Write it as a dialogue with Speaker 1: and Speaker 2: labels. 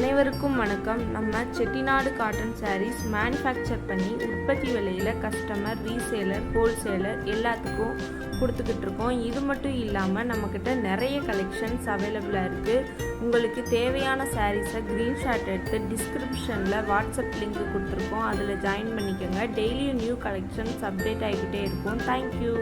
Speaker 1: அனைவருக்கும் வணக்கம். நம்ம செட்டிநாடு காட்டன் சாரீஸ் மேனுஃபேக்சர் பண்ணி உற்பத்தி விலையில் கஸ்டமர், ரீசேலர், ஹோல்சேலர் எல்லாத்துக்கும் கொடுத்துக்கிட்டு இருக்கோம். இது மட்டும் இல்லாமல் நம்மக்கிட்ட நிறைய கலெக்ஷன்ஸ் அவைலபிளாக இருக்குது. உங்களுக்கு தேவையான சாரீஸை ஸ்க்ரீன்ஷாட் எடுத்து டிஸ்கிரிப்ஷனில் வாட்ஸ்அப் லிங்க் கொடுத்துருக்கோம். அதில் ஜாயின் பண்ணிக்கோங்க. டெய்லியும் நியூ கலெக்ஷன்ஸ் அப்டேட் ஆகிக்கிட்டே இருக்கும். தேங்க்யூ.